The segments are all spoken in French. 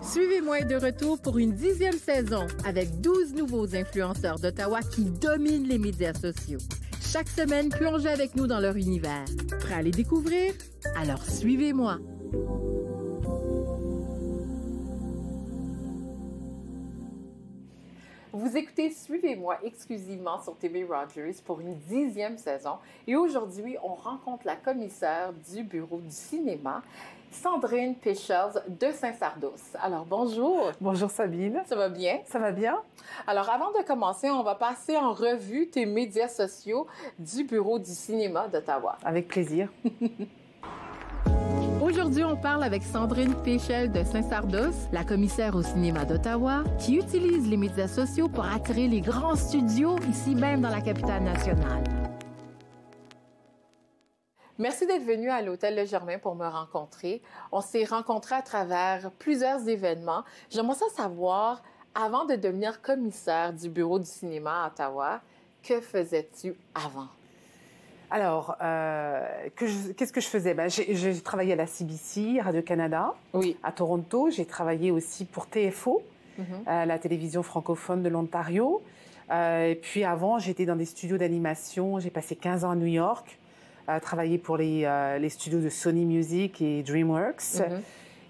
Suivez-moi est de retour pour une 10e saison avec 12 nouveaux influenceurs d'Ottawa qui dominent les médias sociaux. Chaque semaine, plongez avec nous dans leur univers. Prêt à les découvrir? Alors suivez-moi. Vous écoutez Suivez-moi exclusivement sur TV Rogers pour une 10e saison. Et aujourd'hui, on rencontre la commissaire du bureau du cinéma, Sandrine Péchels de Saint-Sardos. Alors, bonjour. Bonjour Sabine. Ça va bien? Ça va bien. Alors, avant de commencer, on va passer en revue tes médias sociaux du bureau du cinéma d'Ottawa. Avec plaisir. Aujourd'hui, on parle avec Sandrine Péchels de Saint-Sardos, la commissaire au cinéma d'Ottawa, qui utilise les médias sociaux pour attirer les grands studios ici même dans la capitale nationale. Merci d'être venu à l'Hôtel Le Germain pour me rencontrer. On s'est rencontrés à travers plusieurs événements. J'aimerais savoir, avant de devenir commissaire du bureau du cinéma à Ottawa, que faisais-tu avant? Alors, qu'est-ce que je faisais? J'ai travaillé à la CBC, Radio-Canada, oui, à Toronto. J'ai travaillé aussi pour TFO, la télévision francophone de l'Ontario. Et puis avant, j'étais dans des studios d'animation. J'ai passé 15 ans à New York, travaillé pour les studios de Sony Music et DreamWorks.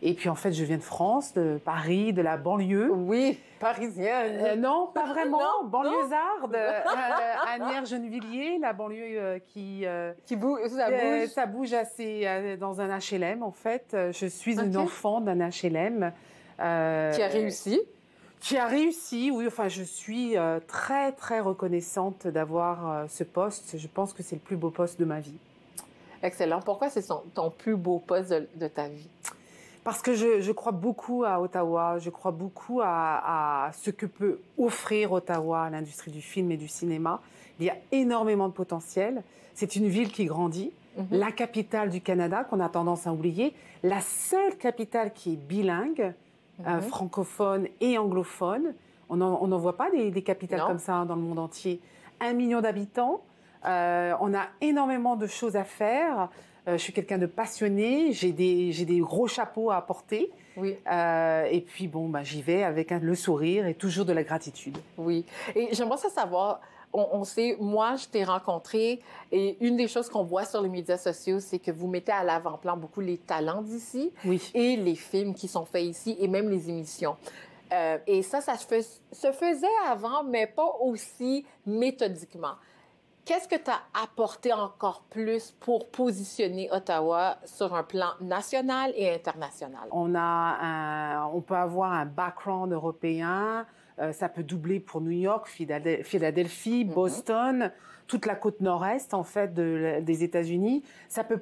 Et puis en fait, je viens de France, de Paris, de la banlieue. Oui, parisienne. Non, pas vraiment. Non, banlieusarde, Asnières-Gennevilliers, la banlieue qui bouge, ça bouge assez dans un HLM en fait. Je suis une enfant d'un HLM. Qui a réussi. Qui a réussi, oui. Enfin, je suis très, très reconnaissante d'avoir ce poste. Je pense que c'est le plus beau poste de ma vie. Excellent. Pourquoi c'est ton plus beau poste de ta vie? Parce que je crois beaucoup à Ottawa, je crois beaucoup à ce que peut offrir Ottawa à l'industrie du film et du cinéma. Il y a énormément de potentiel. C'est une ville qui grandit, la capitale du Canada qu'on a tendance à oublier, la seule capitale qui est bilingue, francophone et anglophone. On n'en voit pas des capitales comme ça dans le monde entier. 1 million d'habitants, on a énormément de choses à faire. Je suis quelqu'un de passionné, j'ai des gros chapeaux à porter. Oui. Et puis j'y vais avec le sourire et toujours de la gratitude. Oui. Et j'aimerais savoir, on sait, moi, je t'ai rencontré et une des choses qu'on voit sur les médias sociaux, c'est que vous mettez à l'avant-plan beaucoup les talents d'ici et les films qui sont faits ici et même les émissions. Et ça se faisait avant, mais pas aussi méthodiquement. Qu'est-ce que tu as apporté encore plus pour positionner Ottawa sur un plan national et international? On peut avoir un background européen, ça peut doubler pour New York, Philadelphie, Boston, toute la côte nord-est en fait des États-Unis. Ça peut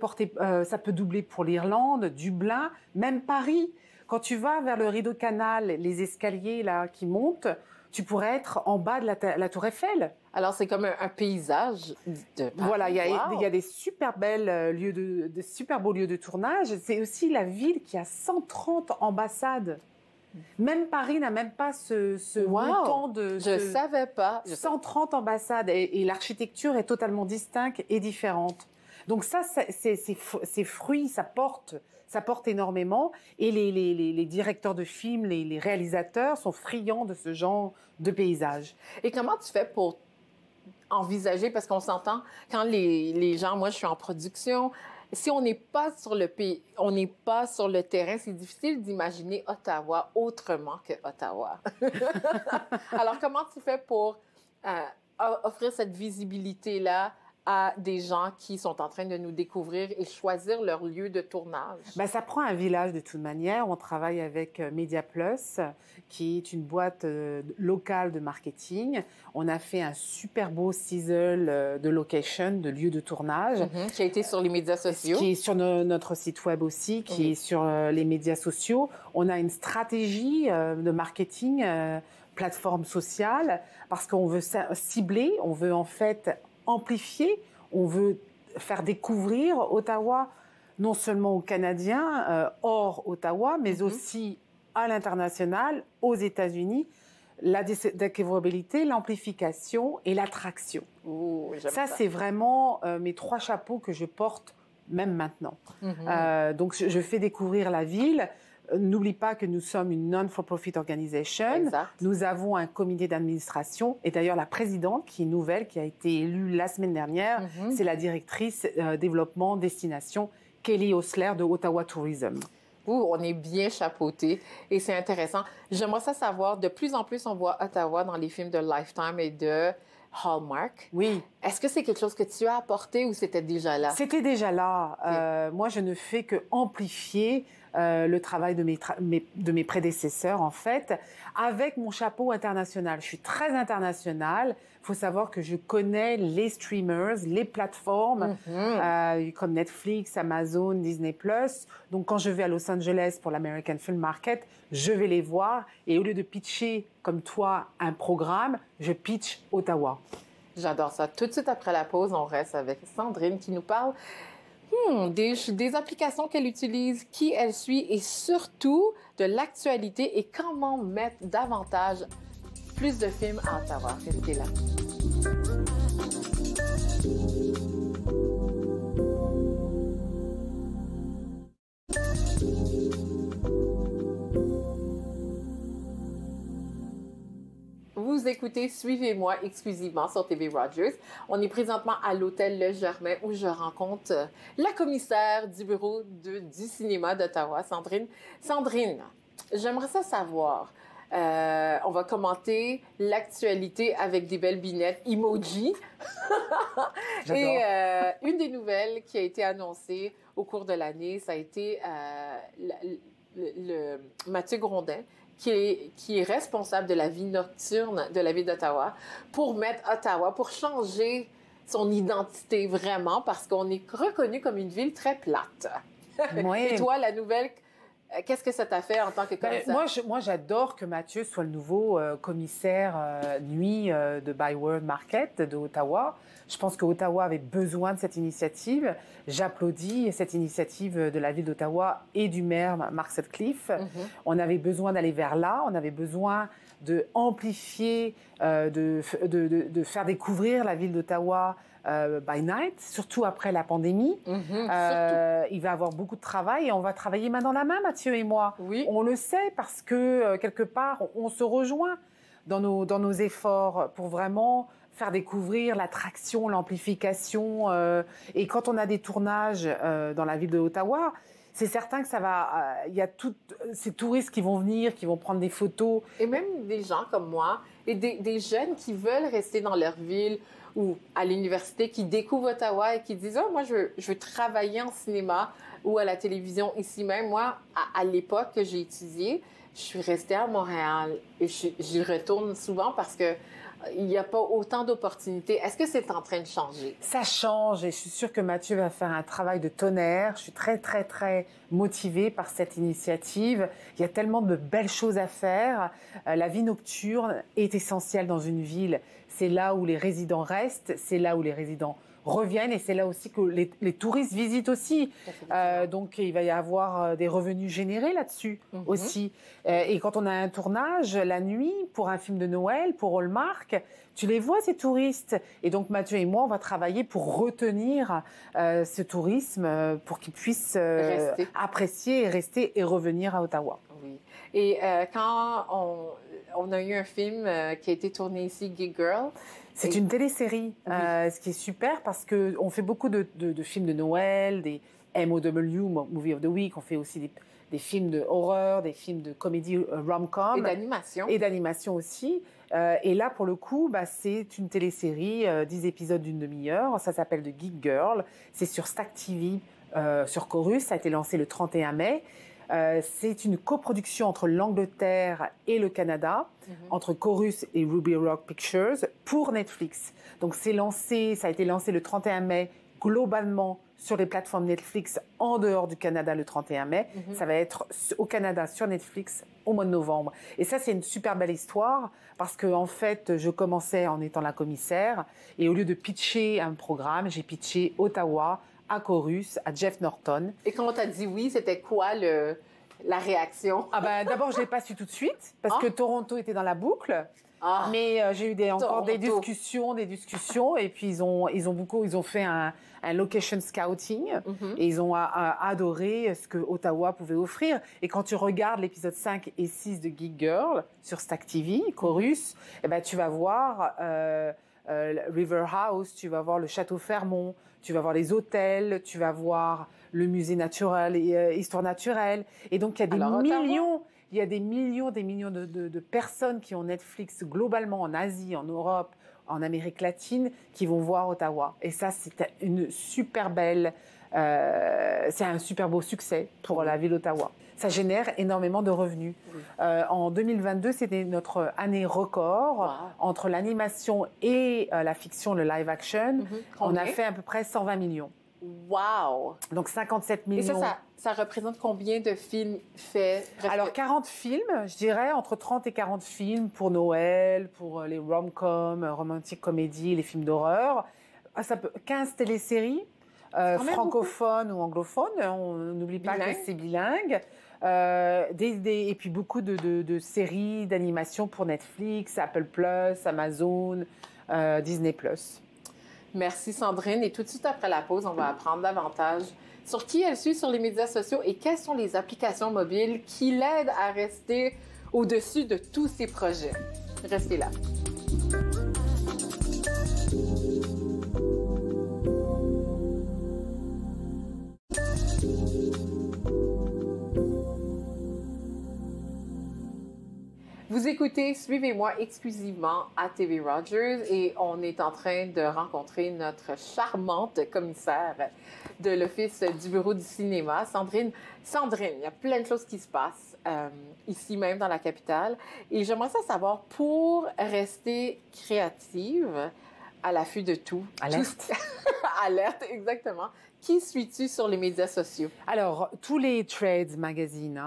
doubler pour l'Irlande, Dublin, même Paris. Quand tu vas vers le Rideau Canal, les escaliers là qui montent, tu pourrais être en bas de la Tour Eiffel. Alors, c'est comme un paysage de Paris. Voilà, il y a des super belles de super beaux lieux de tournage. C'est aussi la ville qui a 130 ambassades. Même Paris n'a même pas ce montant de... Je savais pas. 130 ambassades et l'architecture est totalement distincte et différente. Donc ça, c'est fruits, ça porte énormément. Et les directeurs de films, les réalisateurs sont friands de ce genre de paysage. Et comment tu fais pour envisager, parce qu'on s'entend, quand les gens, moi je suis en production, si on n'est pas sur le pays, on n'est pas sur le terrain, c'est difficile d'imaginer Ottawa autrement que Ottawa. Alors comment tu fais pour offrir cette visibilité-là à des gens qui sont en train de nous découvrir et choisir leur lieu de tournage? Ça prend un village de toute manière. On travaille avec Media Plus, qui est une boîte locale de marketing. On a fait un super beau sizzle de location, de lieu de tournage. Qui a été sur les médias sociaux. Qui est sur notre site web aussi, qui est sur les médias sociaux. On a une stratégie de marketing, plateforme sociale, parce qu'on veut cibler, on veut en fait amplifier, on veut faire découvrir Ottawa non seulement aux Canadiens hors Ottawa, mais aussi à l'international, aux États-Unis, la découvrabilité, l'amplification et l'attraction. Ça, c'est vraiment mes 3 chapeaux que je porte même maintenant. Donc, je fais découvrir la ville n'oublie pas que nous sommes une non-for-profit organization. Exact. Nous avons un comité d'administration. Et d'ailleurs, la présidente, qui est nouvelle, qui a été élue la semaine dernière, c'est la directrice développement destination, Kelly Osler de Ottawa Tourism. On est bien chapeauté et c'est intéressant. J'aimerais ça savoir, de plus en plus, on voit Ottawa dans les films de Lifetime et de Hallmark. Oui. Est-ce que c'est quelque chose que tu as apporté ou c'était déjà là? C'était déjà là. Moi, je ne fais que amplifier le travail de mes prédécesseurs, en fait, avec mon chapeau international. Je suis très internationale. Il faut savoir que je connais les streamers, les plateformes comme Netflix, Amazon, Disney+. Donc, quand je vais à Los Angeles pour l'American Film Market, je vais les voir. Et au lieu de pitcher, comme toi, un programme, je pitch Ottawa. J'adore ça. Tout de suite après la pause, on reste avec Sandrine qui nous parle des applications qu'elle utilise, qui elle suit et surtout de l'actualité et comment mettre davantage plus de films à Ottawa. Restez là. Vous écoutez Suivez-moi exclusivement sur TV Rogers. On est présentement à l'hôtel Le Germain où je rencontre la commissaire du bureau du cinéma d'Ottawa, Sandrine. Sandrine, j'aimerais ça savoir. On va commenter l'actualité avec des belles binettes emoji. Et une des nouvelles qui a été annoncée au cours de l'année, ça a été Mathieu Grondin, qui est responsable de la vie nocturne de la ville d'Ottawa, pour mettre Ottawa, pour changer son identité vraiment, parce qu'on est reconnu comme une ville très plate. Oui. Et toi, la nouvelle, qu'est-ce que ça t'a fait en tant que commissaire? Moi, j'adore que Mathieu soit le nouveau commissaire nuit de Byward Market de Ottawa. Je pense que Ottawa avait besoin de cette initiative. J'applaudis cette initiative de la ville d'Ottawa et du maire Mark Sutcliffe. On avait besoin d'aller vers là. On avait besoin de amplifier, de faire découvrir la ville d'Ottawa by night, surtout après la pandémie. Il va avoir beaucoup de travail et on va travailler main dans la main, Mathieu et moi. Oui. On le sait parce que quelque part, on se rejoint dans nos efforts pour vraiment faire découvrir l'attraction, l'amplification. Et quand on a des tournages dans la ville de Ottawa, c'est certain que ça va. Il y a tous ces touristes qui vont venir, qui vont prendre des photos. Et même des gens comme moi, et des jeunes qui veulent rester dans leur ville ou à l'université, qui découvrent Ottawa et qui disent « Oh, moi, je veux travailler en cinéma ou à la télévision ici même. » Moi, à l'époque que j'ai étudié, je suis restée à Montréal et j'y retourne souvent parce que il n'y a pas autant d'opportunités. Est-ce que c'est en train de changer? Ça change et je suis sûre que Mathieu va faire un travail de tonnerre. Je suis très, très, très motivée par cette initiative. Il y a tellement de belles choses à faire. La vie nocturne est essentielle dans une ville. C'est là où les résidents restent, c'est là où les résidents reviennent et c'est là aussi que les touristes visitent aussi. Donc, il va y avoir des revenus générés là-dessus aussi. Et quand on a un tournage la nuit pour un film de Noël, pour Hallmark, tu les vois, ces touristes. Et donc, Mathieu et moi, on va travailler pour retenir ce tourisme pour qu'ils puissent apprécier et rester et revenir à Ottawa. Oui. Et quand on a eu un film qui a été tourné ici, Gig Girl. C'est une télésérie, ce qui est super parce qu'on fait beaucoup de films de Noël, des MOW, Movie of the Week, on fait aussi des films de horreur, des films de comédie rom-com. Et d'animation. Et d'animation aussi. Et là, pour le coup, c'est une télésérie, 10 épisodes d'une demi-heure. Ça s'appelle The Geek Girl. C'est sur Stack TV, sur Corus. Ça a été lancé le 31 mai. C'est une coproduction entre l'Angleterre et le Canada, entre Corus et Ruby Rock Pictures, pour Netflix. Donc ça a été lancé le 31 mai globalement sur les plateformes Netflix en dehors du Canada le 31 mai. Ça va être au Canada sur Netflix au mois de novembre. Et ça, c'est une super belle histoire parce que en fait, je commençais en étant la commissaire et au lieu de pitcher un programme, j'ai pitché Ottawa, à Corus, à Jeff Norton. Et quand on t'a dit oui, c'était quoi la réaction? D'abord, je ne l'ai pas su tout de suite parce que Toronto était dans la boucle. Mais j'ai eu encore des discussions, et puis ils ont fait un location scouting et ils ont adoré ce que Ottawa pouvait offrir. Et quand tu regardes l'épisode 5 et 6 de Geek Girl sur Stack TV, Chorus, eh ben, tu vas voir River House, tu vas voir le Château Fermont, tu vas voir les hôtels, tu vas voir le musée naturel et histoire naturelle. Et donc, il y a des millions de personnes qui ont Netflix globalement en Asie, en Europe, en Amérique latine, qui vont voir Ottawa. Et ça, c'est c'est un super beau succès pour la ville d'Ottawa. Ça génère énormément de revenus. En 2022, c'était notre année record entre l'animation et la fiction, le live action. On a fait à peu près 120 millions. Wow! Donc 57 millions. Et ça représente combien de films faits? Alors 40 films, je dirais, entre 30 et 40 films pour Noël, pour les rom-coms, romantic comédies, les films d'horreur. 15 téléséries, francophones ou anglophones, on n'oublie pas que c'est bilingue. Et puis beaucoup de séries d'animation pour Netflix, Apple+, Amazon, Disney+. Merci Sandrine. Et tout de suite après la pause, on va apprendre davantage sur qui elle suit sur les médias sociaux et quelles sont les applications mobiles qui l'aident à rester au-dessus de tous ses projets. Restez là. Vous écoutez Suivez-moi exclusivement à TV Rogers et on est en train de rencontrer notre charmante commissaire de l'Office du bureau du cinéma, Sandrine. Sandrine, il y a plein de choses qui se passent ici même dans la capitale et j'aimerais savoir, pour rester créative, à l'affût de tout. Alerte. Alerte, exactement. Qui suis-tu sur les médias sociaux? Alors, tous les trades magazines,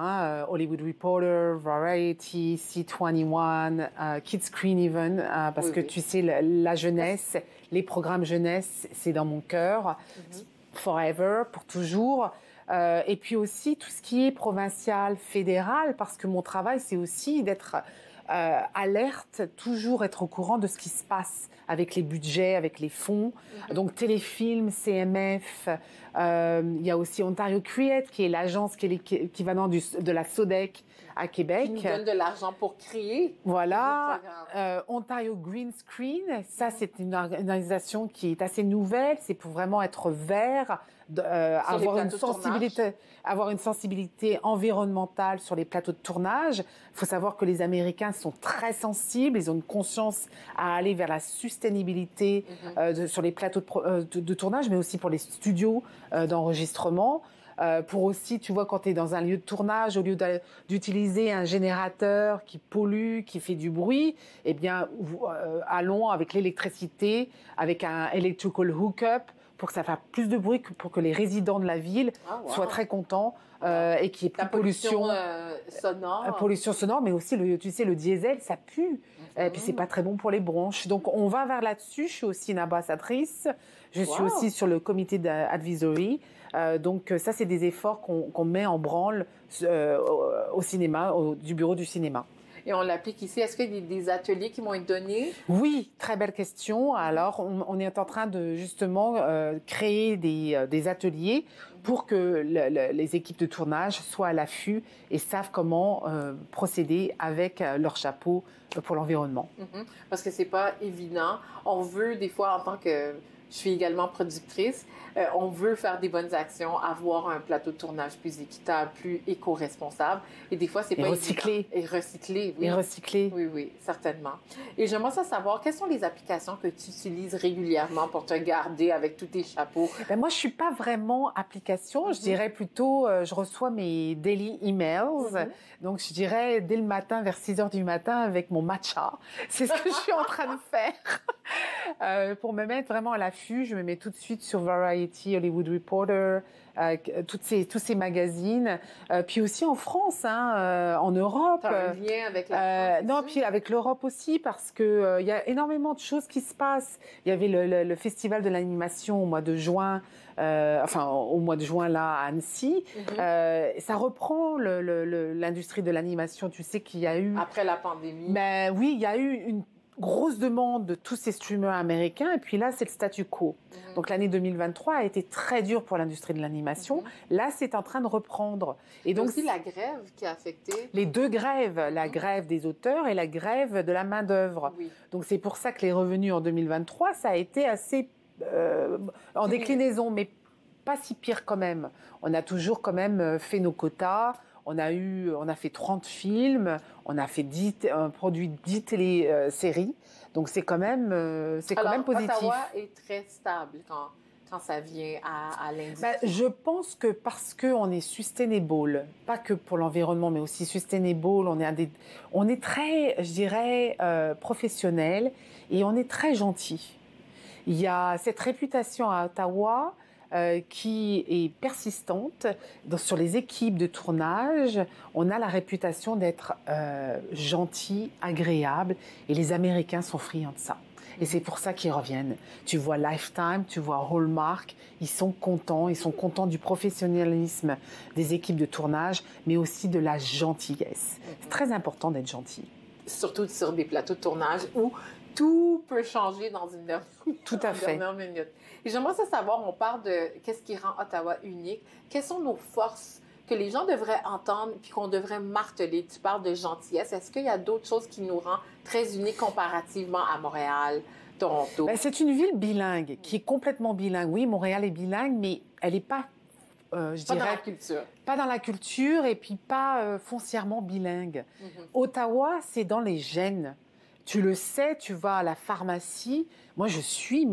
Hollywood Reporter, Variety, C21, Kids Screen Even, parce que tu sais, la jeunesse, les programmes jeunesse, c'est dans mon cœur, forever, pour toujours. Et puis aussi, tout ce qui est provincial, fédéral, parce que mon travail, c'est aussi d'être alerte, toujours être au courant de ce qui se passe avec les budgets, avec les fonds. Donc, téléfilm, CMF, il y a aussi Ontario Create, qui est l'agence qui est l'équivalent de la SODEC à Québec. Qui nous donne de l'argent pour créer. Voilà. Ontario Green Screen, ça, c'est une organisation qui est assez nouvelle. C'est pour vraiment être vert, avoir une sensibilité environnementale sur les plateaux de tournage. Il faut savoir que les Américains sont très sensibles, ils ont une conscience à aller vers la sustainabilité sur les plateaux de tournage, mais aussi pour les studios d'enregistrement. Pour aussi, tu vois, quand tu es dans un lieu de tournage, au lieu d'utiliser un générateur qui pollue, qui fait du bruit, eh bien, allons avec l'électricité, avec un electrical hookup, pour que ça fasse plus de bruit, pour que les résidents de la ville soient très contents et qu'il n'y ait plus de pollution sonore. Pollution sonore, mais aussi, tu sais, le diesel, ça pue. Et puis, c'est pas très bon pour les bronches. Donc, on va vers là-dessus. Je suis aussi une ambassadrice. Je suis aussi sur le comité d'advisory. Donc, ça, c'est des efforts qu'on met en branle au cinéma, du bureau du cinéma. Et on l'applique ici. Est-ce qu'il y a des ateliers qui vont être donnés? Oui, très belle question. Alors, on est en train de justement créer des ateliers pour que les équipes de tournage soient à l'affût et savent comment procéder avec leur chapeau pour l'environnement. Parce que c'est pas évident. On veut des fois, en tant que... Je suis également productrice. On veut faire des bonnes actions, avoir un plateau de tournage plus équitable, plus éco-responsable. Et des fois, c'est pas recyclé. Et recyclé, oui. Et recyclé. Oui, oui, certainement. Et j'aimerais savoir, quelles sont les applications que tu utilises régulièrement pour te garder avec tous tes chapeaux? Ben moi, je suis pas vraiment application. Je dirais plutôt, je reçois mes daily emails. Donc, je dirais dès le matin, vers 6 heures du matin, avec mon matcha. C'est ce que je suis en train de faire pour me mettre vraiment à l'affût l'affût, je me mets tout de suite sur Variety, Hollywood Reporter, tous ces magazines. Puis aussi en France, en Europe. T'as un lien avec la France? Non, puis avec l'Europe aussi, parce que il y a énormément de choses qui se passent. Il y avait le festival de l'animation au mois de juin, au mois de juin là à Annecy. Ça reprend l'industrie de l'animation. Tu sais qu'il y a eu après la pandémie. Ben oui, il y a eu une grosse demande de tous ces streamers américains, et puis là, c'est le statu quo. Donc l'année 2023 a été très dure pour l'industrie de l'animation. Là, c'est en train de reprendre. Et donc aussi la grève qui a affecté... Les deux grèves, la grève des auteurs et la grève de la main-d'œuvre. Oui. Donc c'est pour ça que les revenus en 2023, ça a été assez en déclinaison, mais pas si pire quand même. On a toujours quand même fait nos quotas. On a fait 30 films, on a fait produit 10 téléséries. Donc c'est quand même positif. Ottawa est très stable quand ça vient à l'industrie. Je pense que parce qu'on est sustainable, pas que pour l'environnement, mais aussi sustainable, on est très, je dirais, professionnel, et on est très gentil. Il y a cette réputation à Ottawa qui est persistante. Sur les équipes de tournage, on a la réputation d'être gentil, agréable, et les Américains sont friands de ça. Et c'est pour ça qu'ils reviennent. Tu vois Lifetime, tu vois Hallmark, ils sont contents du professionnalisme des équipes de tournage, mais aussi de la gentillesse. C'est très important d'être gentil. Surtout sur des plateaux de tournage où tout peut changer dans une dernière minute. Et j'aimerais savoir, on parle de qu'est-ce qui rend Ottawa unique. Quelles sont nos forces que les gens devraient entendre puis qu'on devrait marteler? Tu parles de gentillesse. Est-ce qu'il y a d'autres choses qui nous rendent très uniques comparativement à Montréal, Toronto? C'est une ville bilingue, qui est complètement bilingue. Oui, Montréal est bilingue, mais elle n'est pas, je dirais... Pas dans la culture. Pas dans la culture, et puis pas foncièrement bilingue. Ottawa, c'est dans les gènes. Tu le sais, tu vas à la pharmacie. Moi, je suis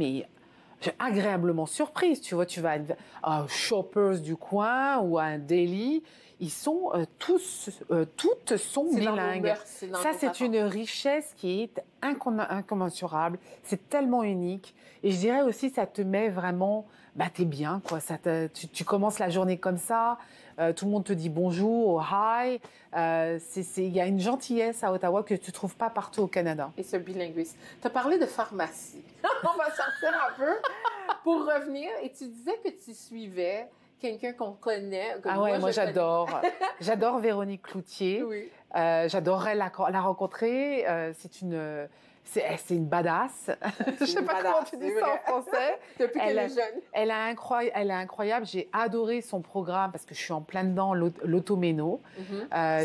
agréablement surprise. Tu vois, tu vas à un Shoppers du coin ou à un Deli. Ils sont toutes sont bilingues. Ça, c'est une richesse qui est incommensurable. C'est tellement unique. Et je dirais aussi, ça te met vraiment... t'es bien, quoi. Tu commences la journée comme ça. Tout le monde te dit bonjour, hi. Il y a une gentillesse à Ottawa que tu ne trouves pas partout au Canada. Et ce bilinguisme. Tu as parlé de pharmacie. On va sortir un peu pour revenir. Et tu disais que tu suivais quelqu'un qu'on connaît. Moi j'adore. J'adore Véronique Cloutier. Oui. J'adorerais la rencontrer. C'est une badass. Je ne sais pas comment tu dis ça en français. Depuis qu'elle est jeune. Elle est incroyable. J'ai adoré son programme parce que je suis en plein dedans, l'automéno.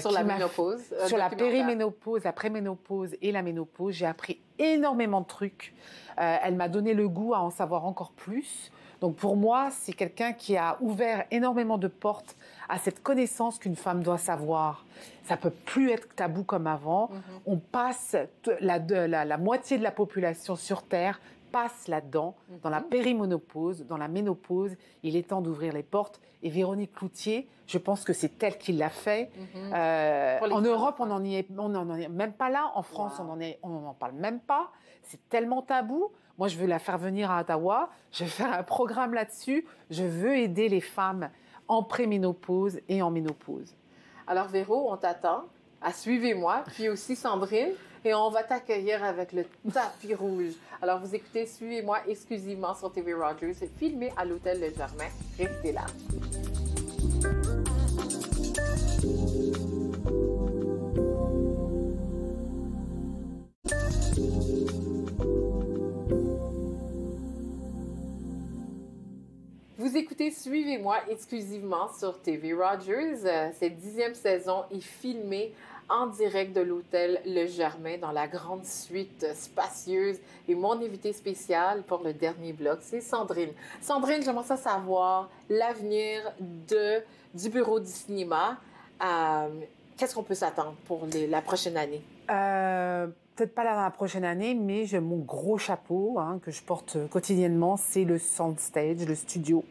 Sur la ménopause. Sur la périménopause, la préménopause et la ménopause. J'ai appris énormément de trucs. Elle m'a donné le goût à en savoir encore plus. Donc pour moi, c'est quelqu'un qui a ouvert énormément de portes à cette connaissance qu'une femme doit savoir. Ça peut plus être tabou comme avant. On passe, la moitié de la population sur Terre passe là-dedans, dans la périménopause, dans la ménopause. Il est temps d'ouvrir les portes. Et Véronique Cloutier, je pense que c'est elle qui l'a fait. En Europe, on n'en est même pas là. En France, on n'en parle même pas. C'est tellement tabou. Moi, je veux la faire venir à Ottawa. Je vais faire un programme là-dessus. Je veux aider les femmes en préménopause et en ménopause. Alors, Véro, on t'attend. Suivez-moi, puis aussi Sandrine, et on va t'accueillir avec le tapis rouge. Alors, vous écoutez Suivez-moi exclusivement sur TV Rogers, filmé à l'Hôtel Le Germain. Restez là. Vous écoutez Suivez-moi exclusivement sur TV Rogers. Cette 10e saison est filmée en direct de l'Hôtel Le Germain dans la grande suite spacieuse. Et mon invité spécial pour le dernier bloc, c'est Sandrine. Sandrine, j'aimerais savoir l'avenir du Bureau du cinéma. Qu'est-ce qu'on peut s'attendre pour la prochaine année? Peut-être pas dans la prochaine année, mais mon gros chapeau que je porte quotidiennement, c'est le Soundstage, le studio.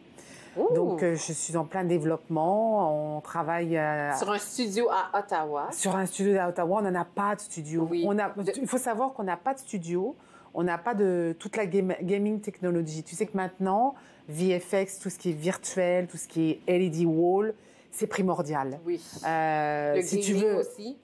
Ouh. Donc, je suis en plein développement. On travaille... Sur un studio à Ottawa. Sur un studio à Ottawa. On n'en a pas de studio. Oui. Il faut savoir qu'on n'a pas de studio. on n'a pas de toute la gaming technologie. Tu sais que maintenant, VFX, tout ce qui est virtuel, tout ce qui est LED wall, c'est primordial. Oui. Le si gaming tu veux, aussi.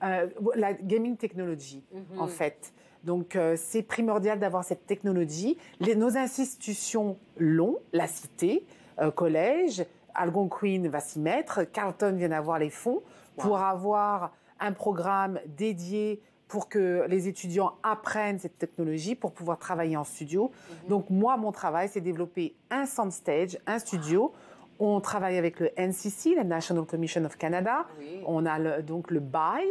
La gaming technologie, en fait. Donc, c'est primordial d'avoir cette technologie. Nos institutions l'ont, la Cité, collège, Algonquin va s'y mettre, Carleton vient d'avoir les fonds pour avoir un programme dédié pour que les étudiants apprennent cette technologie pour pouvoir travailler en studio. Donc, moi, mon travail, c'est développer un soundstage, un studio. On travaille avec le NCC, la National Commission of Canada. Oui. On a donc le bail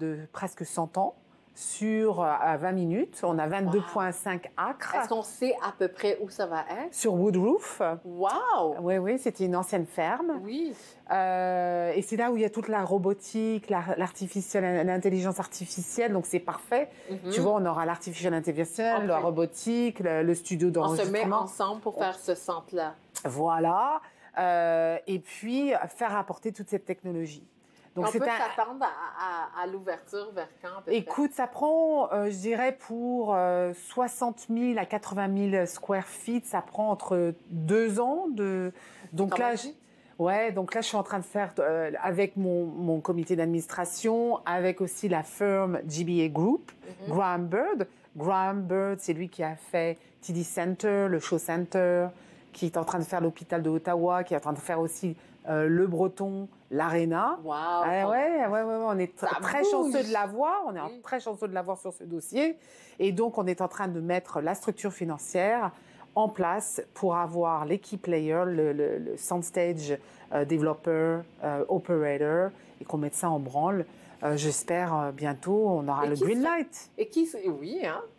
de presque 100 ans sur 20 minutes. On a 22,5 acres. Est-ce qu'on sait à peu près où ça va être? Sur Woodroof. Wow! Oui, c'était une ancienne ferme. Oui. Et c'est là où il y a toute la robotique, l'intelligence artificielle, donc c'est parfait. Tu vois, on aura l'artificial intelligence, la robotique, le studio d'enregistrement. On se met ensemble pour faire ce centre-là. Voilà. Et puis, faire apporter toute cette technologie. Donc, on peut s'attendre à l'ouverture vers quand? Écoute, ça prend, je dirais, pour 60 000 à 80 000 square feet, ça prend entre 2 ans. Donc là, je suis en train de faire, avec mon comité d'administration, avec aussi la firme GBA Group, Graham Bird. Graham Bird, c'est lui qui a fait TD Center, le Show Center, qui est en train de faire l'hôpital de Ottawa, qui est en train de faire aussi le Breton, l'Arena. Wow! On est très chanceux de l'avoir. On est très chanceux de l'avoir sur ce dossier. Et donc, on est en train de mettre la structure financière en place pour avoir les key players, le soundstage developer, operator, et qu'on mette ça en branle. J'espère bientôt, on aura le green light.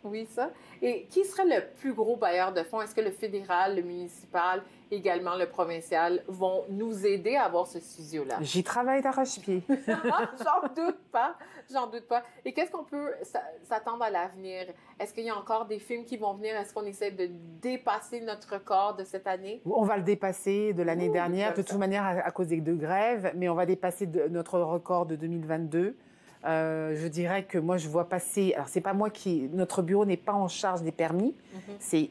Oui, ça. Et qui serait le plus gros bailleur de fonds? Est-ce que le fédéral, le municipal, également le provincial vont nous aider à avoir ce studio-là? J'y travaille d'arrache-pied. J'en doute pas. Et qu'est-ce qu'on peut s'attendre à l'avenir? Est-ce qu'il y a encore des films qui vont venir? Est-ce qu'on essaie de dépasser notre record de cette année? On va le dépasser de l'année dernière, de toute manière à cause des 2 grèves, mais on va dépasser notre record de 2022. Je dirais que moi, je vois passer... Alors, c'est pas moi notre bureau n'est pas en charge des permis. C'est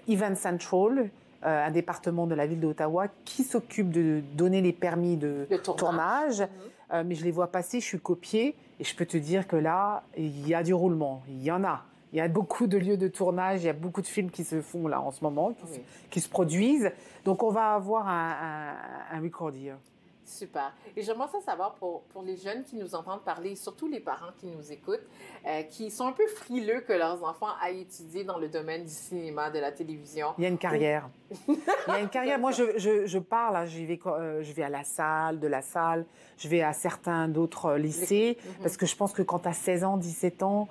Event Central, un département de la ville d'Ottawa, qui s'occupe de donner les permis de tournage. Mais je les vois passer, je suis copiée. Et je peux te dire que là, il y a du roulement. Il y en a. Il y a beaucoup de lieux de tournage. Il y a beaucoup de films qui se font là en ce moment, qui se produisent. Donc, on va avoir un record year. Super. Et j'aimerais savoir pour les jeunes qui nous entendent parler, et surtout les parents qui nous écoutent, qui sont un peu frileux que leurs enfants aillent étudier dans le domaine du cinéma, de la télévision. Il y a une carrière. Il y a une carrière. Moi, je pars, là, je vais à la salle, je vais à certains d'autres lycées, parce que je pense que quand tu as 16 ans, 17 ans,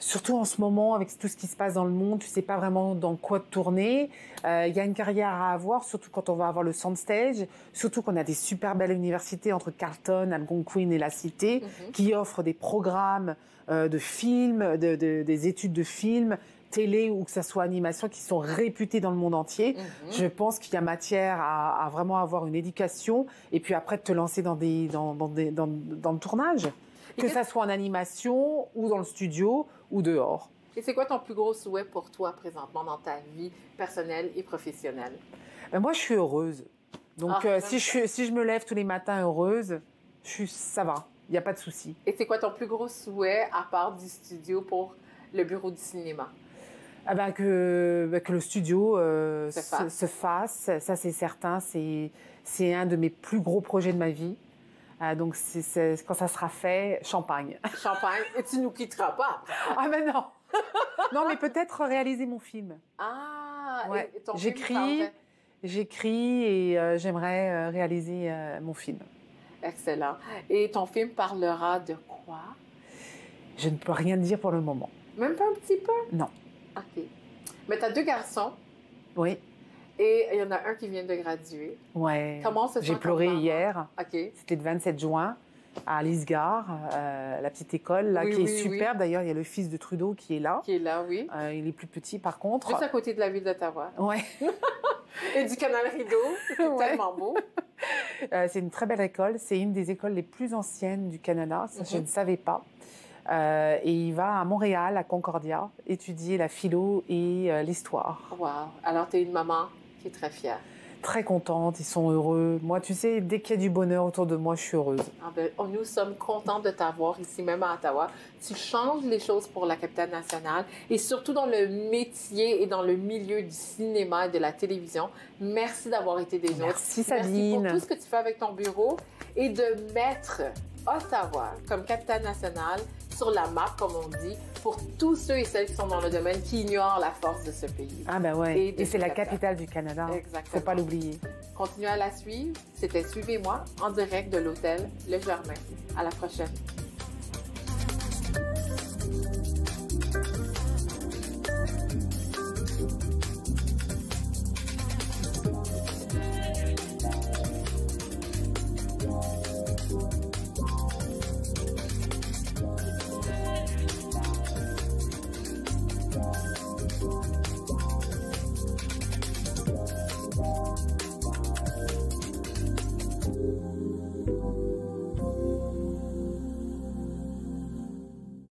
surtout en ce moment, avec tout ce qui se passe dans le monde, tu ne sais pas vraiment dans quoi tourner. Il y a une carrière à avoir, surtout quand on va avoir le soundstage, surtout qu'on a des super belles universités entre Carleton, Algonquin et la Cité, qui offrent des programmes de films, des études de films, télé ou que ce soit animation, qui sont réputés dans le monde entier. Je pense qu'il y a matière à vraiment avoir une éducation et puis après de te lancer dans le tournage. Que ça soit en animation ou dans le studio ou dehors. Et c'est quoi ton plus gros souhait pour toi présentement dans ta vie personnelle et professionnelle? Moi, je suis heureuse. Donc, si je me lève tous les matins heureuse, ça va. Il n'y a pas de souci. Et c'est quoi ton plus gros souhait à part du studio pour le bureau du cinéma? Que le studio se fasse. Ça, c'est certain. C'est un de mes plus gros projets de ma vie. Donc, quand ça sera fait, champagne. Champagne. Et tu nous quitteras pas. Ah, mais non. Non, mais peut-être réaliser mon film. Ah, ouais. Et ton J'écris et j'aimerais réaliser mon film. Excellent. Et ton film parlera de quoi? Je ne peux rien dire pour le moment. Même pas un petit peu? Non. OK. Mais tu as 2 garçons. Oui. Et il y en a un qui vient de graduer. Ouais. Comment se sent? J'ai pleuré hier. OK. C'était le 27 juin à Lisgar, la petite école là, qui est superbe. Oui. D'ailleurs, il y a le fils de Trudeau qui est là. Qui est là, oui. Il est plus petit, par contre. Juste à côté de la ville d'Ottawa. Ouais. Et du canal Rideau. C'est tellement beau. C'est une très belle école. C'est une des écoles les plus anciennes du Canada. Ça, je ne savais pas. Et il va à Montréal, à Concordia, étudier la philo et l'histoire. Wow! Alors, tu es une maman qui est très fière. Très contente, ils sont heureux. Moi, tu sais, dès qu'il y a du bonheur autour de moi, je suis heureuse. Ah ben, nous sommes contents de t'avoir ici, même à Ottawa. Tu changes les choses pour la capitale nationale et surtout dans le métier et dans le milieu du cinéma et de la télévision. Merci d'avoir été des nôtres. Merci, Sabine. Merci pour tout ce que tu fais avec ton bureau et de mettre Ottawa comme capitale nationale sur la map, comme on dit, pour tous ceux et celles qui sont dans le domaine, qui ignorent la force de ce pays. Ah ben ouais, et c'est la capitale du Canada. Exactement. Faut pas l'oublier. Continuez à la suivre. C'était Suivez-moi en direct de l'hôtel Le Germain. À la prochaine.